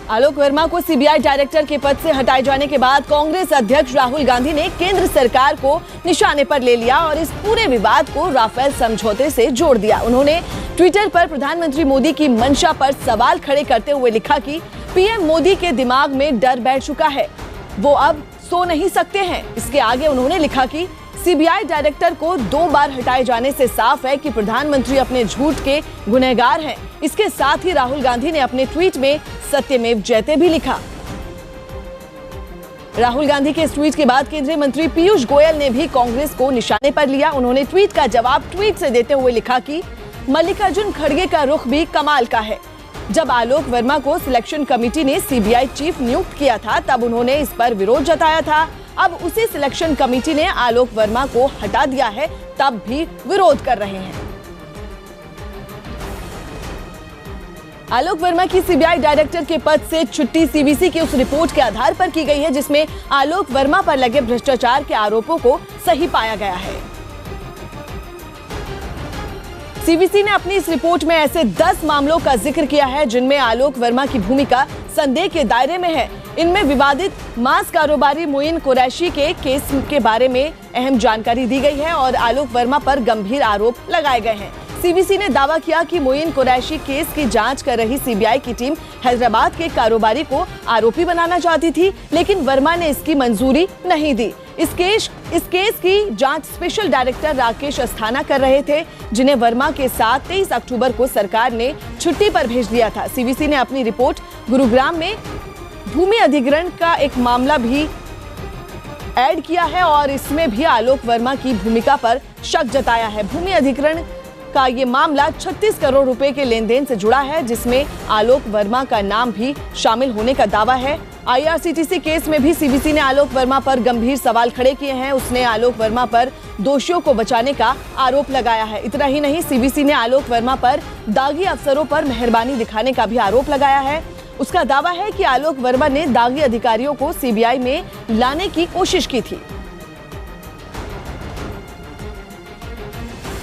आलोक वर्मा को CBI director के पद से हटाए जाने के बाद कांग्रेस अध्यक्ष राहुल गांधी ने केंद्र सरकार को निशाने पर ले लिया और इस पूरे विवाद को राफेल समझौते से जोड़ दिया। उन्होंने ट्विटर पर प्रधानमंत्री मोदी की मंशा पर सवाल खड़े करते हुए लिखा कि पीएम मोदी के दिमाग में डर बैठ चुका है, वो अब सो नहीं सकते हैं। इसके आगे उन्होंने लिखा कि सीबीआई डायरेक्टर को 2 बार हटाए जाने से साफ है कि प्रधानमंत्री अपने झूठ के गुनहगार हैं। इसके साथ ही राहुल गांधी ने अपने ट्वीट में सत्यमेव जयते भी लिखा। राहुल गांधी के इस ट्वीट के बाद केंद्रीय मंत्री पीयूष गोयल ने भी कांग्रेस को निशाने पर लिया। उन्होंने ट्वीट का जवाब ट्वीट से देते हुए लिखा कि मल्लिकार्जुन खड़गे का रुख भी कमाल का है। जब आलोक वर्मा को सिलेक्शन कमेटी ने सीबीआई चीफ नियुक्त किया था तब उन्होंने इस पर विरोध जताया था। अब उसी सिलेक्शन कमेटी ने आलोक वर्मा को हटा दिया है, तब भी विरोध कर रहे हैं। आलोक वर्मा की सीबीआई डायरेक्टर के पद से छुट्टी सीवीसी की उस रिपोर्ट के आधार पर की गई है जिसमें आलोक वर्मा पर लगे भ्रष्टाचार के आरोपों को सही पाया गया है। सीवीसी ने अपनी इस रिपोर्ट में ऐसे 10 मामलों का जिक्र किया है जिनमें आलोक वर्मा की भूमिका संदेह के दायरे में है। इनमें विवादित मांस कारोबारी मोइन कुरैशी के केस के बारे में अहम जानकारी दी गई है और आलोक वर्मा पर गंभीर आरोप लगाए गए हैं। सीवीसी ने दावा किया कि मोइन कुरैशी केस की जांच कर रही सीबीआई की टीम हैदराबाद के कारोबारी को आरोपी बनाना चाहती थी, लेकिन वर्मा ने इसकी मंजूरी नहीं दी। इस केस की जांच स्पेशल डायरेक्टर राकेश अस्थाना कर रहे थे, जिन्हें वर्मा के साथ 23 अक्टूबर को सरकार ने छुट्टी पर भेज दिया था। सीवीसी ने अपनी रिपोर्ट गुरुग्राम में भूमि अधिग्रहण का एक मामला भी ऐड किया है और इसमें भी आलोक वर्मा की भूमिका पर शक जताया है। भूमि अधिग्रहण का ये मामला 36 करोड़ रुपए के लेन देन से जुड़ा है, जिसमें आलोक वर्मा का नाम भी शामिल होने का दावा है। आईआरसीटीसी केस में भी सीवीसी ने आलोक वर्मा पर गंभीर सवाल खड़े किए हैं। उसने आलोक वर्मा पर दोषियों को बचाने का आरोप लगाया है। इतना ही नहीं, सीवीसी ने आलोक वर्मा पर दागी अफसरों पर मेहरबानी दिखाने का भी आरोप लगाया है। उसका दावा है कि आलोक वर्मा ने दागी अधिकारियों को सीबीआई में लाने की कोशिश की थी।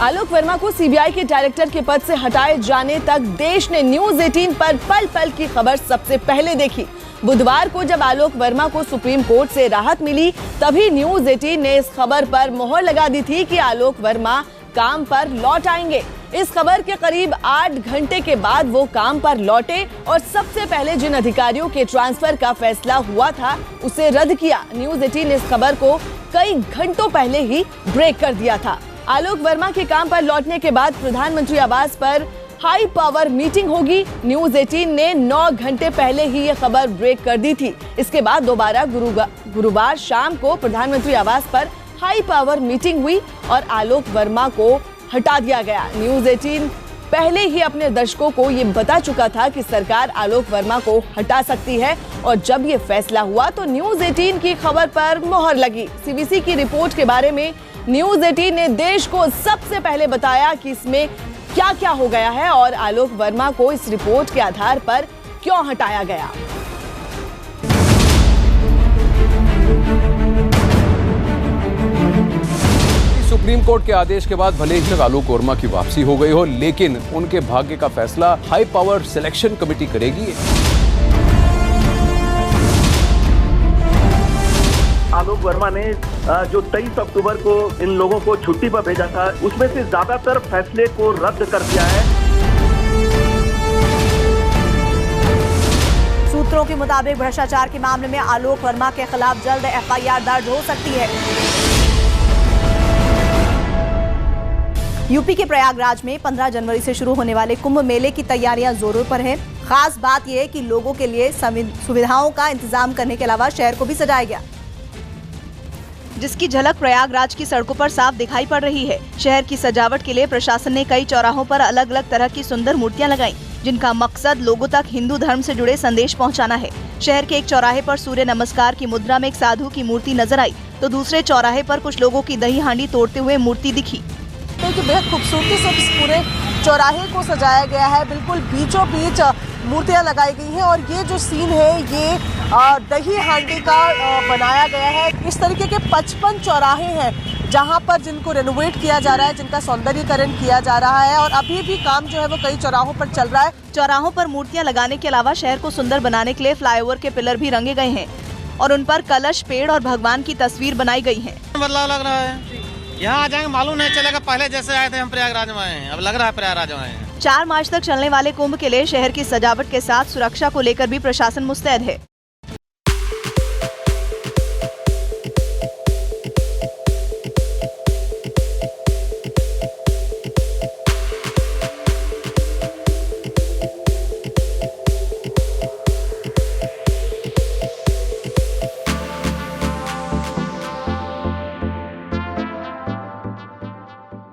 आलोक वर्मा को सीबीआई के डायरेक्टर के पद से हटाए जाने तक देश ने न्यूज 18 पर पल पल की खबर सबसे पहले देखी। बुधवार को जब आलोक वर्मा को सुप्रीम कोर्ट से राहत मिली, तभी न्यूज 18 ने इस खबर पर मोहर लगा दी थी कि आलोक वर्मा काम पर लौट आएंगे। इस खबर के करीब 8 घंटे के बाद वो काम पर लौटे और सबसे पहले जिन अधिकारियों के ट्रांसफर का फैसला हुआ था उसे रद्द किया। न्यूज 18 ने इस खबर को कई घंटों पहले ही ब्रेक कर दिया था। आलोक वर्मा के काम पर लौटने के बाद प्रधानमंत्री आवास पर हाई पावर मीटिंग होगी। न्यूज 18 ने 9 घंटे पहले ही ये खबर ब्रेक कर दी थी। इसके बाद दोबारा गुरुवार शाम को प्रधानमंत्री आवास पर हाई पावर मीटिंग हुई और आलोक वर्मा को हटा दिया गया। न्यूज 18 पहले ही अपने दर्शकों को ये बता चुका था कि सरकार आलोक वर्मा को हटा सकती है और जब ये फैसला हुआ तो न्यूज 18 की खबर पर मोहर लगी। सीबीसी की रिपोर्ट के बारे में न्यूज 18 ने देश को सबसे पहले बताया कि इसमें क्या क्या हो गया है और आलोक वर्मा को इस रिपोर्ट के आधार पर क्यों हटाया गया। सुप्रीम कोर्ट के आदेश के बाद भले ही आलोक वर्मा की वापसी हो गई हो, लेकिन उनके भाग्य का फैसला हाई पावर सिलेक्शन कमेटी करेगी। आलोक वर्मा ने जो 23 अक्टूबर को इन लोगों को छुट्टी पर भेजा था, उसमें से ज्यादातर फैसले को रद्द कर दिया है। सूत्रों के मुताबिक भ्रष्टाचार के मामले में आलोक वर्मा के खिलाफ जल्द एफआईआर दर्ज हो सकती है। यूपी के प्रयागराज में 15 जनवरी से शुरू होने वाले कुंभ मेले की तैयारियां जोरों पर है। खास बात यह है कि लोगों के लिए सुविधाओं का इंतजाम करने के अलावा शहर को भी सजाया गया, जिसकी झलक प्रयागराज की सड़कों पर साफ दिखाई पड़ रही है। शहर की सजावट के लिए प्रशासन ने कई चौराहों पर अलग अलग तरह की सुंदर मूर्तियां लगाई, जिनका मकसद लोगों तक हिंदू धर्म से जुड़े संदेश पहुंचाना है। शहर के एक चौराहे पर सूर्य नमस्कार की मुद्रा में एक साधु की मूर्ति नजर आई, तो दूसरे चौराहे पर कुछ लोगों की दही हांडी तोड़ते हुए मूर्ति दिखी। तो बेहद खूबसूरती से इस पूरे चौराहे को सजाया गया है। बिल्कुल बीचों बीच मूर्तियां लगाई गई हैं और ये जो सीन है ये दही हांडी का बनाया गया है। इस तरीके के 55 चौराहे हैं जहां पर जिनको रेनोवेट किया जा रहा है, जिनका सौंदर्यीकरण किया जा रहा है और अभी भी काम जो है वो कई चौराहों पर चल रहा है। चौराहों पर मूर्तियां लगाने के अलावा शहर को सुंदर बनाने के लिए फ्लाईओवर के पिलर भी रंगे गए हैं और उन पर कलश, पेड़ और भगवान की तस्वीर बनाई गई है। बदलाव लग रहा है, यहाँ आ जाएंगे मालूम नहीं चलेगा, पहले जैसे आए थे हम प्रयागराज में आए हैं, अब लग रहा है प्रयागराज में आए हैं। 4 मार्च तक चलने वाले कुंभ के लिए शहर की सजावट के साथ सुरक्षा को लेकर भी प्रशासन मुस्तैद है।